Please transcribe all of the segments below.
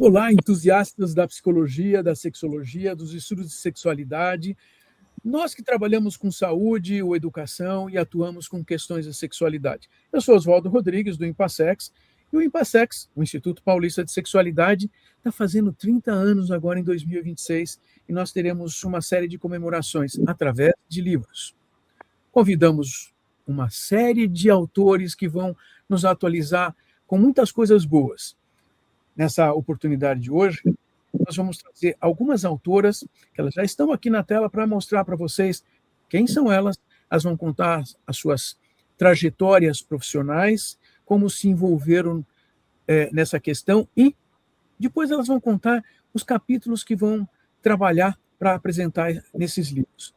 Olá, entusiastas da psicologia, da sexologia, dos estudos de sexualidade. Nós que trabalhamos com saúde ou educação e atuamos com questões da sexualidade. Eu sou Oswaldo Rodrigues, do Impassex, e o Impassex, o Instituto Paulista de Sexualidade, está fazendo 30 anos agora em 2026, e nós teremos uma série de comemorações através de livros. Convidamos uma série de autores que vão nos atualizar com muitas coisas boas. Nessa oportunidade de hoje, nós vamos trazer algumas autoras, que elas já estão aqui na tela para mostrar para vocês quem são elas. Elas vão contar as suas trajetórias profissionais, como se envolveram nessa questão, e depois elas vão contar os capítulos que vão trabalhar para apresentar nesses livros.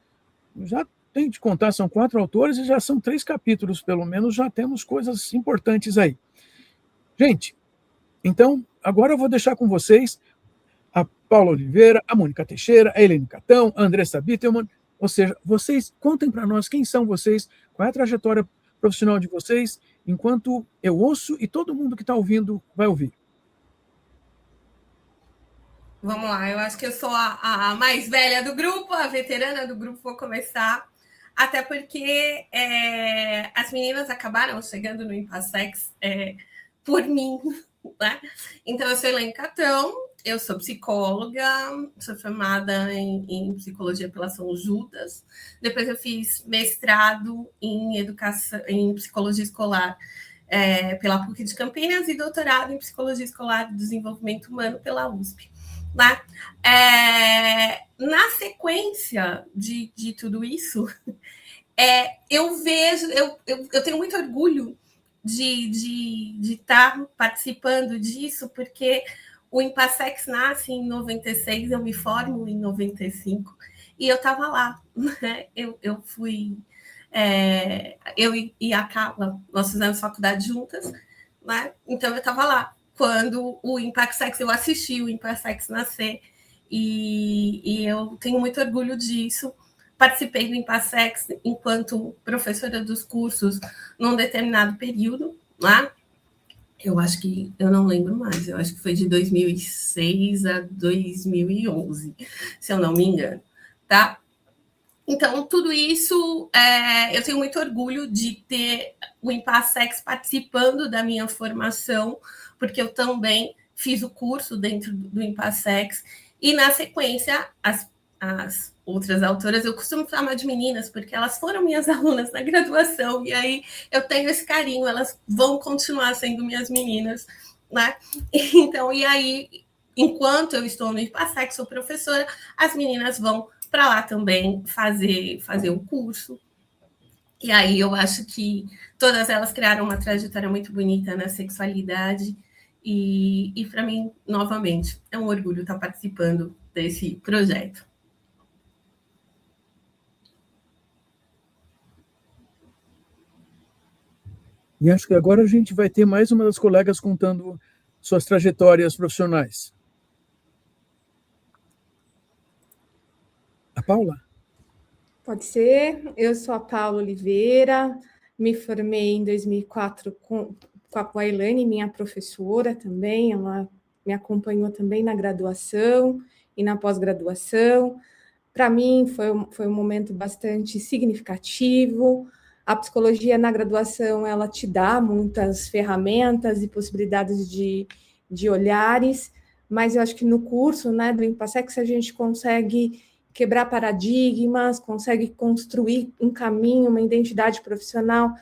Já tenho de contar, são 4 autores e já são 3 capítulos, pelo menos já temos coisas importantes aí. Gente, então, agora eu vou deixar com vocês a Paula Oliveira, a Mônica Teixeira, a Helene Catão, a Andressa Bittelmann. Ou seja, vocês contem para nós quem são vocês, qual é a trajetória profissional de vocês, enquanto eu ouço e todo mundo que está ouvindo vai ouvir. Vamos lá, eu acho que eu sou a mais velha do grupo, a veterana do grupo, vou começar. Até porque as meninas acabaram chegando no Impassex por mim, né? Então, eu sou Helene Catão, eu sou psicóloga, sou formada em psicologia pela São Judas. Depois eu fiz mestrado em educação, em psicologia escolar pela PUC de Campinas e doutorado em psicologia escolar e desenvolvimento humano pela USP. Né? Na sequência de tudo isso, eu vejo, eu tenho muito orgulho de estar participando disso, porque o Impassex nasce em 96, eu me formo em 95, e eu estava lá, né? Eu fui... eu e a Carla, nós fizemos faculdade juntas, né? Então eu estava lá quando o Impassex, eu assisti o Impassex nascer, e eu tenho muito orgulho disso. Participei do Impassex enquanto professora dos cursos num determinado período, né? Eu acho que, eu não lembro mais, eu acho que foi de 2006 a 2011, se eu não me engano, tá? Então, tudo isso, eu tenho muito orgulho de ter o Impassex participando da minha formação, porque eu também fiz o curso dentro do Impassex, e na sequência, as outras autoras, eu costumo chamar de meninas, porque elas foram minhas alunas na graduação, e aí eu tenho esse carinho, elas vão continuar sendo minhas meninas, né? Então, e aí, enquanto eu estou no Impassex, sou professora, as meninas vão para lá também fazer o curso. E aí eu acho que todas elas criaram uma trajetória muito bonita na sexualidade, e para mim, novamente, é um orgulho estar participando desse projeto. E acho que agora a gente vai ter mais uma das colegas contando suas trajetórias profissionais. A Paula? Pode ser. Eu sou a Paula Oliveira, me formei em 2004 com a Elaine, minha professora também, ela me acompanhou também na graduação e na pós-graduação. Para mim foi um momento bastante significativo. A psicologia na graduação, ela te dá muitas ferramentas e possibilidades de olhares, mas eu acho que no curso, né, do Impassex, a gente consegue quebrar paradigmas, consegue construir um caminho, uma identidade profissional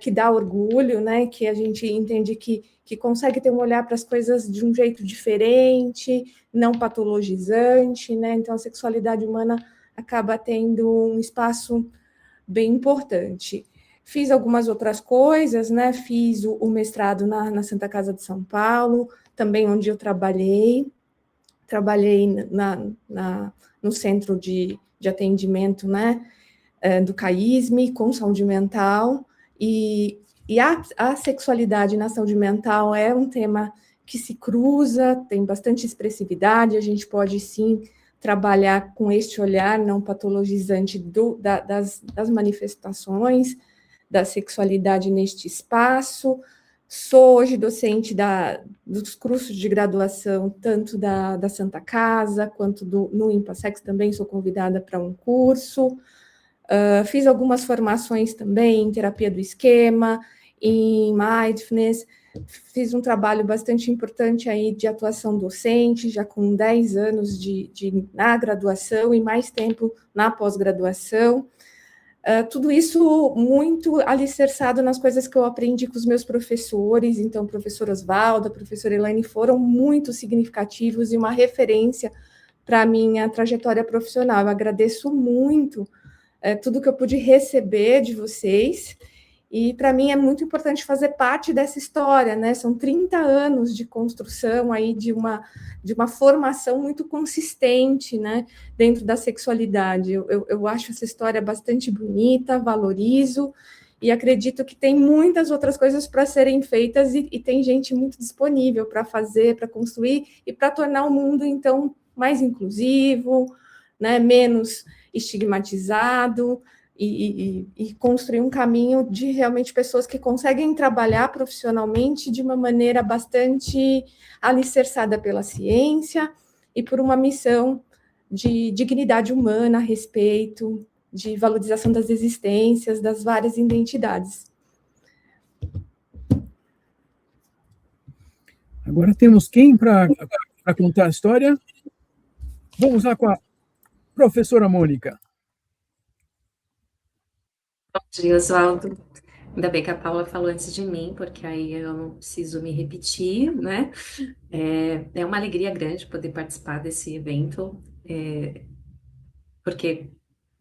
que dá orgulho, né? Que a gente entende que consegue ter um olhar para as coisas de um jeito diferente, não patologizante, né? Então, a sexualidade humana acaba tendo um espaço bem importante. Fiz algumas outras coisas, né? Fiz o mestrado na Santa Casa de São Paulo, também onde eu trabalhei no centro de atendimento, né, do CAISM, com saúde mental, e a sexualidade na saúde mental é um tema que se cruza, tem bastante expressividade, a gente pode, sim, trabalhar com este olhar não patologizante das manifestações da sexualidade neste espaço. Sou hoje docente dos cursos de graduação, tanto da Santa Casa, quanto no IMPASEX também sou convidada para um curso. Fiz algumas formações também em terapia do esquema, em mindfulness. Fiz um trabalho bastante importante aí de atuação docente, já com 10 anos na graduação e mais tempo na pós-graduação. Tudo isso muito alicerçado nas coisas que eu aprendi com os meus professores. Então, o professor Oswaldo, a professora Elaine foram muito significativos e uma referência para a minha trajetória profissional. Eu agradeço muito tudo que eu pude receber de vocês, e para mim é muito importante fazer parte dessa história, né? São 30 anos de construção aí de uma formação muito consistente, né, dentro da sexualidade. Eu acho essa história bastante bonita, valorizo, e acredito que tem muitas outras coisas para serem feitas, e tem gente muito disponível para fazer, para construir, e para tornar o mundo, então, mais inclusivo, né, menos estigmatizado, e construir um caminho de realmente pessoas que conseguem trabalhar profissionalmente de uma maneira bastante alicerçada pela ciência e por uma missão de dignidade humana, respeito, de valorização das existências, das várias identidades. Agora temos quem para contar a história? Vamos lá com a professora Mônica. Bom dia, Oswaldo. Ainda bem que a Paula falou antes de mim, porque aí eu não preciso me repetir, né? É uma alegria grande poder participar desse evento, porque,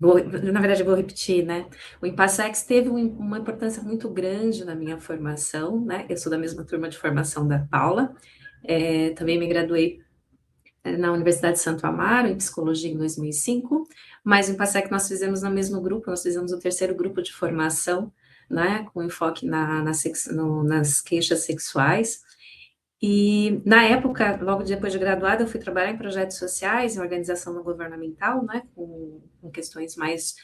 na verdade, eu vou repetir, né? O IMPASEX teve uma importância muito grande na minha formação, né? Eu sou da mesma turma de formação da Paula, também me graduei na Universidade de Santo Amaro, em Psicologia, em 2005, mas o IMPASEX nós fizemos no mesmo grupo, nós fizemos o terceiro grupo de formação, né, com enfoque nas queixas sexuais, e na época, logo depois de graduada, eu fui trabalhar em projetos sociais, em organização não governamental, né, com questões mais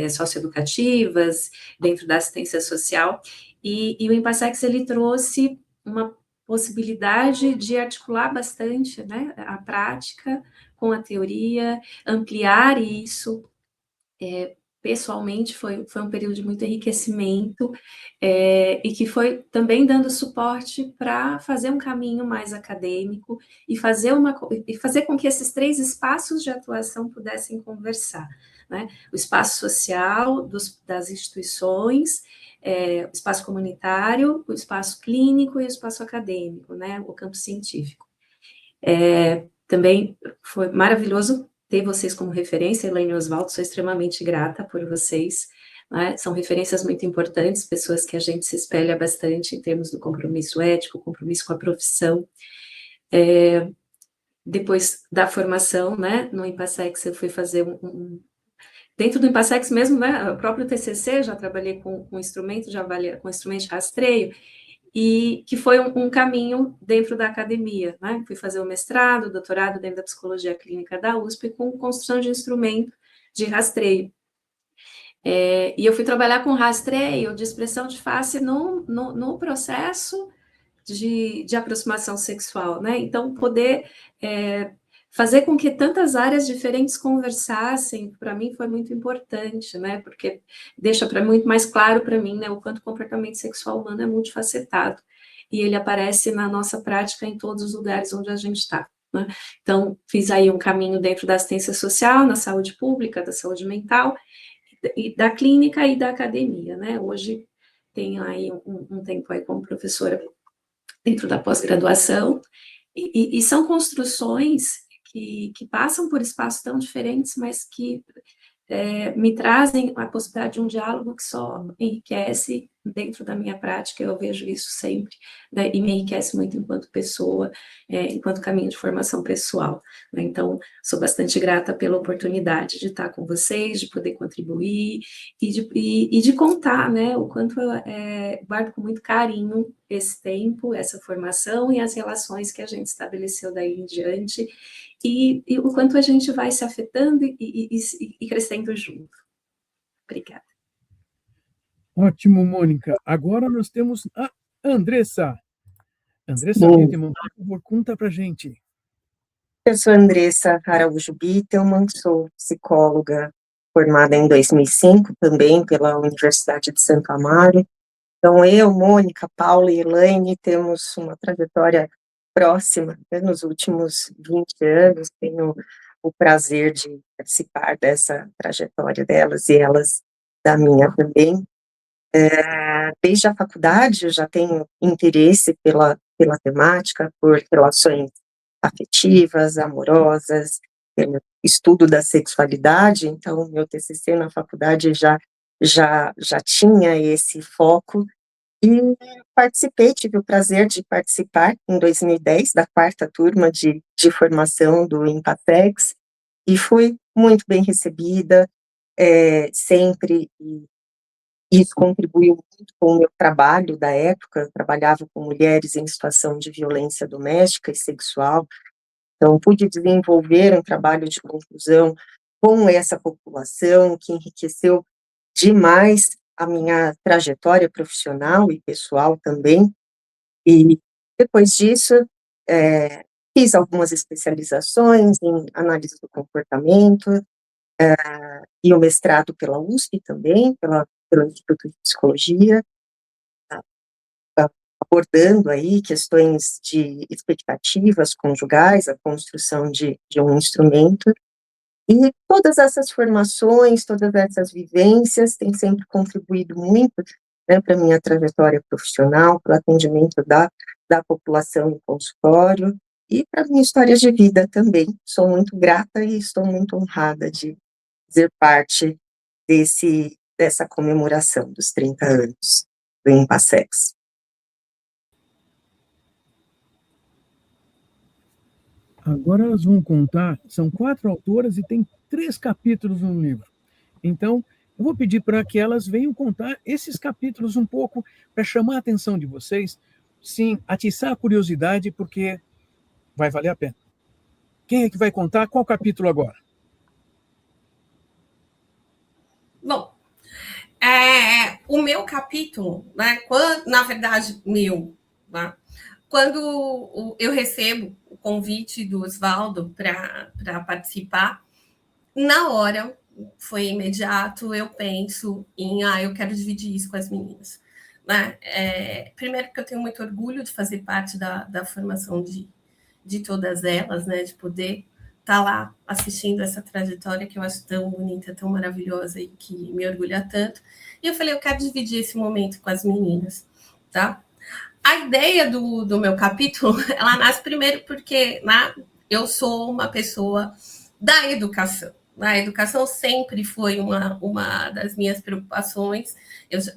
socioeducativas, dentro da assistência social, e o IMPASEX, ele trouxe uma possibilidade de articular bastante, né, a prática com a teoria, ampliar isso. Pessoalmente, foi um período de muito enriquecimento, e que foi também dando suporte para fazer um caminho mais acadêmico e fazer com que esses 3 espaços de atuação pudessem conversar, né? O espaço social das instituições, o espaço comunitário, o espaço clínico e o espaço acadêmico, né? O campo científico. Também foi maravilhoso ter vocês como referência, Elaine e Oswaldo, sou extremamente grata por vocês, né? São referências muito importantes, pessoas que a gente se espelha bastante em termos do compromisso ético, compromisso com a profissão. Depois da formação, né, no IMPASEX, eu fui fazer dentro do IMPASEX mesmo, né, o próprio TCC, já trabalhei com instrumento com instrumento de rastreio, e que foi um caminho dentro da academia, né? Fui fazer o mestrado, o doutorado dentro da psicologia clínica da USP, com construção de instrumento de rastreio. E eu fui trabalhar com rastreio de expressão de face no processo de aproximação sexual, né? Então, poder fazer com que tantas áreas diferentes conversassem, para mim foi muito importante, né? Porque deixa muito mais claro para mim, né, o quanto o comportamento sexual humano é multifacetado, e ele aparece na nossa prática em todos os lugares onde a gente está, né? Então, fiz aí um caminho dentro da assistência social, na saúde pública, da saúde mental, e da clínica e da academia, né? Hoje tenho aí um tempo aí como professora dentro da pós-graduação, e são construções que passam por espaços tão diferentes, mas que me trazem a possibilidade de um diálogo que só enriquece dentro da minha prática. Eu vejo isso sempre, né, e me enriquece muito enquanto pessoa, enquanto caminho de formação pessoal, né? Então, sou bastante grata pela oportunidade de estar com vocês, de poder contribuir e de contar, né, o quanto eu guardo com muito carinho esse tempo, essa formação e as relações que a gente estabeleceu daí em diante, e o quanto a gente vai se afetando e crescendo junto. Obrigada. Ótimo, Mônica. Agora nós temos a Andressa. Andressa Bom, Bittelmann, por favor, conta pra gente. eu sou Andressa Araújo Bittelmann, sou psicóloga formada em 2005 também pela Universidade de Santo Amaro. Então, eu, Mônica, Paula e Elaine temos uma trajetória próxima, né, nos últimos 20 anos. Tenho o prazer de participar dessa trajetória delas e elas da minha também. Desde a faculdade, eu já tenho interesse pela temática, por relações afetivas, amorosas, pelo estudo da sexualidade. Então, meu TCC na faculdade já tinha esse foco, e participei, tive o prazer de participar em 2010 da 4ª turma de formação do Empatex, e fui muito bem recebida, sempre, e isso contribuiu muito com o meu trabalho da época. Eu trabalhava com mulheres em situação de violência doméstica e sexual, então pude desenvolver um trabalho de conclusão com essa população, que enriqueceu demais a minha trajetória profissional e pessoal também. E depois disso, fiz algumas especializações em análise do comportamento, e o mestrado pela USP também, pelo Instituto de Psicologia, abordando aí questões de expectativas conjugais, a construção de um instrumento. E todas essas formações, todas essas vivências têm sempre contribuído muito, né, para a minha trajetória profissional, para o atendimento da população em consultório, e para a minha história de vida também. Sou muito grata e estou muito honrada de fazer parte dessa comemoração dos 30 anos do Empasex. Agora elas vão contar, são 4 autoras e tem 3 capítulos no livro. Então, eu vou pedir para que elas venham contar esses capítulos um pouco, para chamar a atenção de vocês, sim, atiçar a curiosidade, porque vai valer a pena. Quem é que vai contar qual capítulo agora? Bom, o meu capítulo, né, na verdade, né, quando eu recebo o convite do Oswaldo para participar, na hora, foi imediato, eu penso em, eu quero dividir isso com as meninas. Né? Primeiro porque eu tenho muito orgulho de fazer parte da formação de todas elas, né? De poder estar lá assistindo essa trajetória que eu acho tão bonita, tão maravilhosa e que me orgulha tanto. E eu falei, eu quero dividir esse momento com as meninas, tá? A ideia do meu capítulo, ela nasce primeiro porque, né, eu sou uma pessoa da educação. A educação sempre foi uma das minhas preocupações.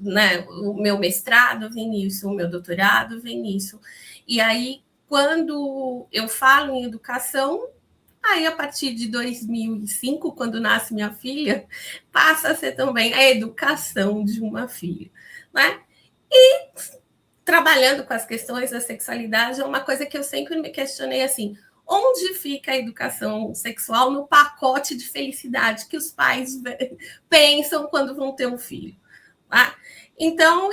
Né, o meu mestrado vem nisso, o meu doutorado vem nisso. E aí, quando eu falo em educação, aí a partir de 2005, quando nasce minha filha, passa a ser também a educação de uma filha. Né? E trabalhando com as questões da sexualidade, é uma coisa que eu sempre me questionei assim, onde fica a educação sexual no pacote de felicidade que os pais pensam quando vão ter um filho? Tá? Então,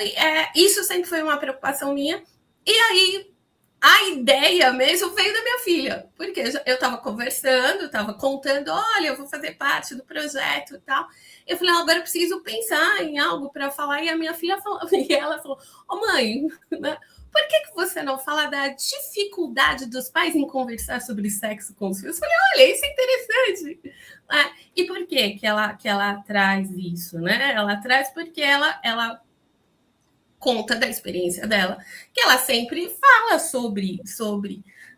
isso sempre foi uma preocupação minha. E aí, a ideia mesmo veio da minha filha, porque eu estava conversando, estava contando, olha, eu vou fazer parte do projeto e tal. Eu falei, agora eu preciso pensar em algo para falar. E a minha filha falou, e ela falou, mãe, né, por que você não fala da dificuldade dos pais em conversar sobre sexo com os filhos? Eu falei, olha, isso é interessante. E por que ela traz isso? Né? Ela traz porque ela conta da experiência dela, que ela sempre fala sobre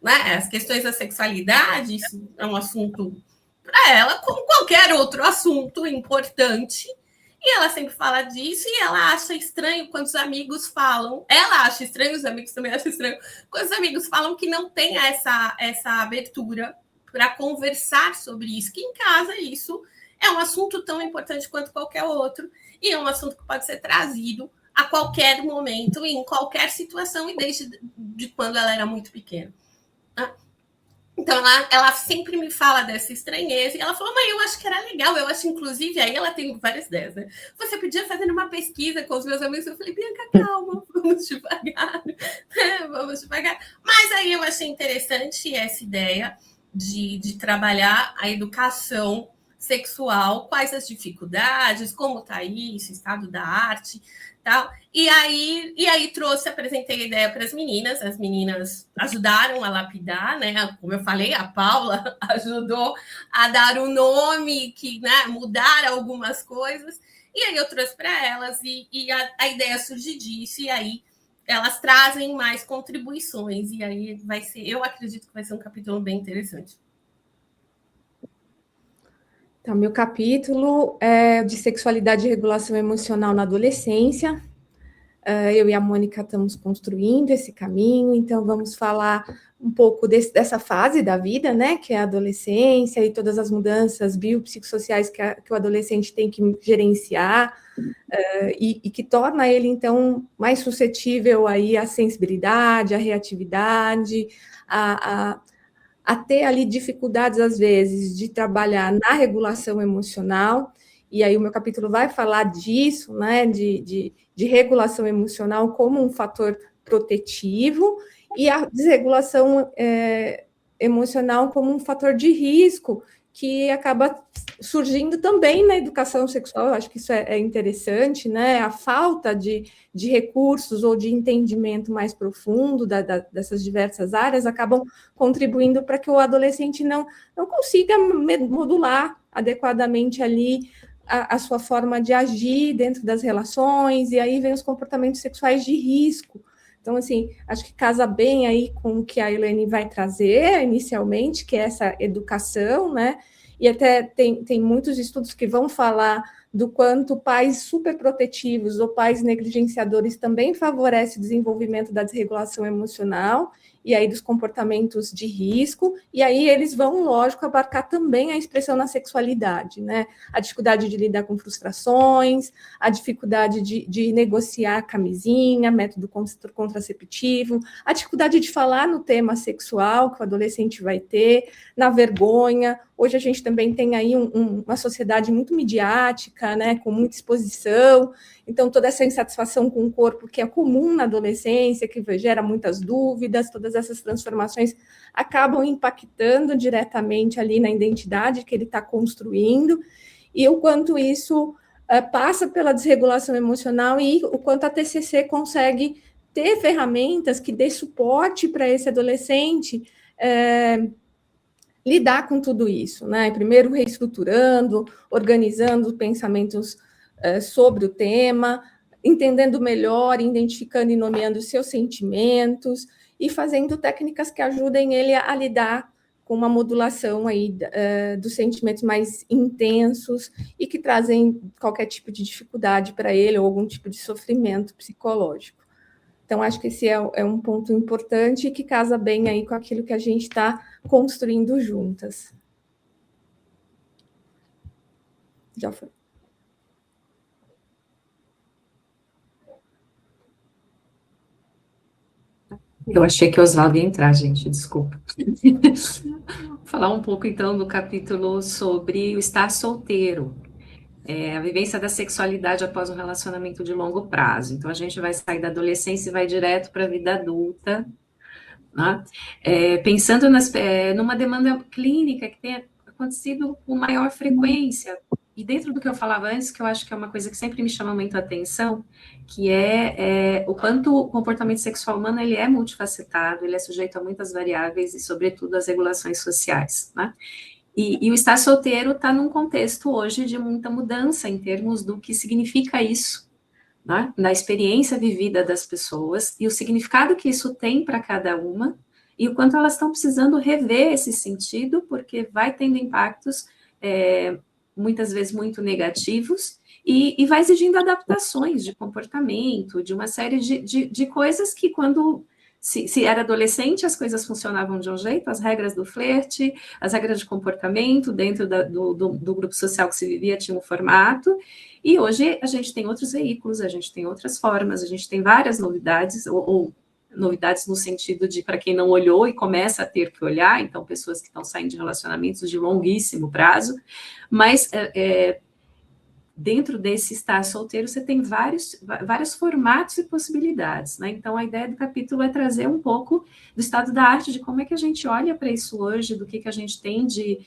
né, as questões da sexualidade. Isso é um assunto para ela, como qualquer outro assunto importante, e ela sempre fala disso, e ela acha estranho quando os amigos falam, ela acha estranho, os amigos também acham estranho, quando os amigos falam que não tem essa abertura para conversar sobre isso, que em casa isso é um assunto tão importante quanto qualquer outro, e é um assunto que pode ser trazido a qualquer momento, em qualquer situação, e desde quando ela era muito pequena. Então, ela sempre me fala dessa estranheza, e ela falou, mãe, eu acho que era legal, eu acho, inclusive, aí ela tem várias ideias, né? Você podia fazer uma pesquisa com os meus amigos, eu falei, Bianca, calma, vamos devagar, né? Vamos devagar. Mas aí eu achei interessante essa ideia de trabalhar a educação sexual, quais as dificuldades, como está isso, estado da arte, tal. E aí apresentei a ideia para as meninas ajudaram a lapidar, né? Como eu falei, a Paula ajudou a dar um nome, né, mudar algumas coisas, e aí eu trouxe para elas, e a ideia surge disso, e aí elas trazem mais contribuições, e aí eu acredito que vai ser um capítulo bem interessante. Então, meu capítulo é de sexualidade e regulação emocional na adolescência. Eu e a Mônica estamos construindo esse caminho, então vamos falar um pouco dessa fase da vida, né, que é a adolescência e todas as mudanças biopsicossociais que o adolescente tem que gerenciar, e que torna ele, então, mais suscetível aí à sensibilidade, à reatividade, a ter ali dificuldades, às vezes, de trabalhar na regulação emocional, e aí o meu capítulo vai falar disso, né, de regulação emocional como um fator protetivo, e a desregulação emocional como um fator de risco, que acaba surgindo também na educação sexual. Eu acho que isso é interessante, né? A falta de recursos ou de entendimento mais profundo dessas diversas áreas acabam contribuindo para que o adolescente não consiga modular adequadamente ali a sua forma de agir dentro das relações, e aí vem os comportamentos sexuais de risco. Então, assim, acho que casa bem aí com o que a Elaine vai trazer inicialmente, que é essa educação, né? E até tem muitos estudos que vão falar do quanto pais superprotetivos ou pais negligenciadores também favorecem o desenvolvimento da desregulação emocional e aí dos comportamentos de risco, e aí eles vão, lógico, abarcar também a expressão na sexualidade, né? A dificuldade de lidar com frustrações, a dificuldade de negociar camisinha, método contraceptivo, a dificuldade de falar no tema sexual que o adolescente vai ter, na vergonha. Hoje a gente também tem aí uma sociedade muito midiática, né, com muita exposição, então toda essa insatisfação com o corpo que é comum na adolescência, que gera muitas dúvidas, todas essas transformações acabam impactando diretamente ali na identidade que ele está construindo, e o quanto isso passa pela desregulação emocional, e o quanto a TCC consegue ter ferramentas que dê suporte para esse adolescente lidar com tudo isso, né? Primeiro reestruturando, organizando pensamentos sobre o tema, entendendo melhor, identificando e nomeando os seus sentimentos e fazendo técnicas que ajudem ele a lidar com uma modulação aí dos sentimentos mais intensos e que trazem qualquer tipo de dificuldade para ele ou algum tipo de sofrimento psicológico. Então, acho que esse é um ponto importante e que casa bem aí com aquilo que a gente está construindo juntas. Já foi. Eu achei que o Oswaldo ia entrar, gente, desculpa. Vou falar um pouco, então, do capítulo sobre o estar solteiro. A vivência da sexualidade após um relacionamento de longo prazo. Então, a gente vai sair da adolescência e vai direto para a vida adulta, né? Pensando numa demanda clínica que tem acontecido com maior frequência. E dentro do que eu falava antes, que eu acho que é uma coisa que sempre me chama muito a atenção, que é o quanto o comportamento sexual humano ele é multifacetado, ele é sujeito a muitas variáveis e, sobretudo, às regulações sociais, né? E o estar solteiro está num contexto hoje de muita mudança em termos do que significa isso, né? Na experiência vivida das pessoas e o significado que isso tem para cada uma e o quanto elas estão precisando rever esse sentido, porque vai tendo impactos muitas vezes muito negativos e vai exigindo adaptações de comportamento, de uma série de coisas que quando... Se era adolescente, as coisas funcionavam de um jeito, as regras do flerte, as regras de comportamento dentro do grupo social que se vivia tinha um formato, e hoje a gente tem outros veículos, a gente tem outras formas, a gente tem várias novidades, ou novidades no sentido de, para quem não olhou e começa a ter que olhar, então pessoas que estão saindo de relacionamentos de longuíssimo prazo, mas dentro desse estar solteiro, você tem vários formatos e possibilidades, né? Então, a ideia do capítulo é trazer um pouco do estado da arte, de como é que a gente olha para isso hoje, do que a gente tem de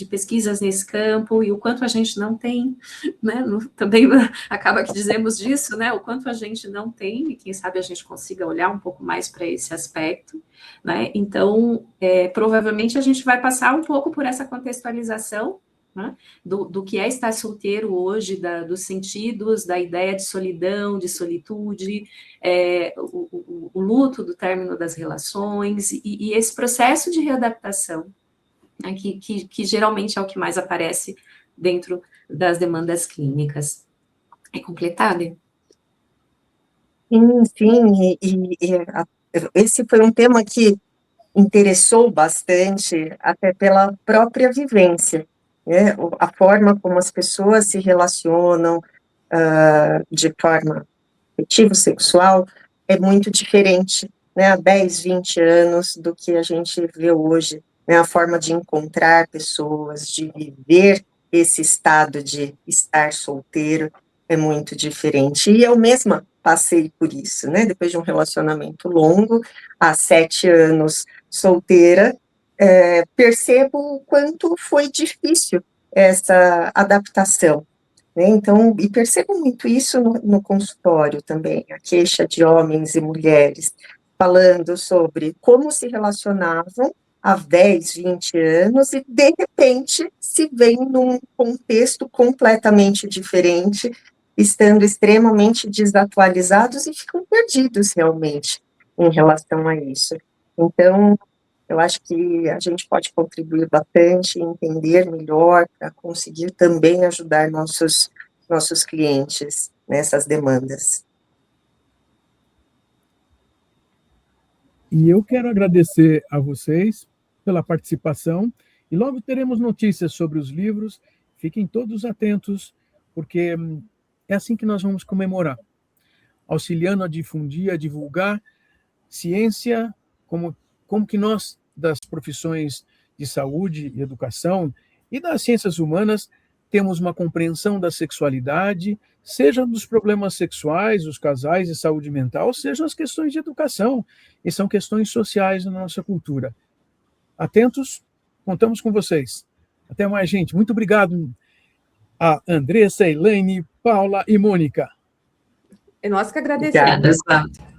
pesquisas nesse campo, e o quanto a gente não tem, né? Também acaba que dizemos disso, né? O quanto a gente não tem, e quem sabe a gente consiga olhar um pouco mais para esse aspecto, né? Então, provavelmente a gente vai passar um pouco por essa contextualização, né, do que é estar solteiro hoje, dos sentidos, da ideia de solidão, de solitude, o luto do término das relações, e esse processo de readaptação, né, que geralmente é o que mais aparece dentro das demandas clínicas. É completado? Sim, esse foi um tema que interessou bastante, até pela própria vivência, né? A forma como as pessoas se relacionam de forma afetivo-sexual é muito diferente, né, há 10, 20 anos do que a gente vê hoje, né, a forma de encontrar pessoas, de viver esse estado de estar solteiro é muito diferente, e eu mesma passei por isso, né, depois de um relacionamento longo, há 7 anos solteira, percebo o quanto foi difícil essa adaptação, né? Então, e percebo muito isso no consultório também, a queixa de homens e mulheres, falando sobre como se relacionavam há 10, 20 anos, e de repente se veem num contexto completamente diferente, estando extremamente desatualizados e ficam perdidos realmente em relação a isso. Então, eu acho que a gente pode contribuir bastante, entender melhor, para conseguir também ajudar nossos clientes nessas demandas. E eu quero agradecer a vocês pela participação, e logo teremos notícias sobre os livros. Fiquem todos atentos, porque é assim que nós vamos comemorar, auxiliando a difundir, a divulgar ciência, como que nós, das profissões de saúde e educação e das ciências humanas, temos uma compreensão da sexualidade, seja dos problemas sexuais, dos casais e saúde mental, seja as questões de educação, e são questões sociais na nossa cultura. Atentos, contamos com vocês. Até mais, gente. Muito obrigado a Andressa, Elaine, Paula e Mônica. É nós que agradecemos. Obrigada, Cláudia.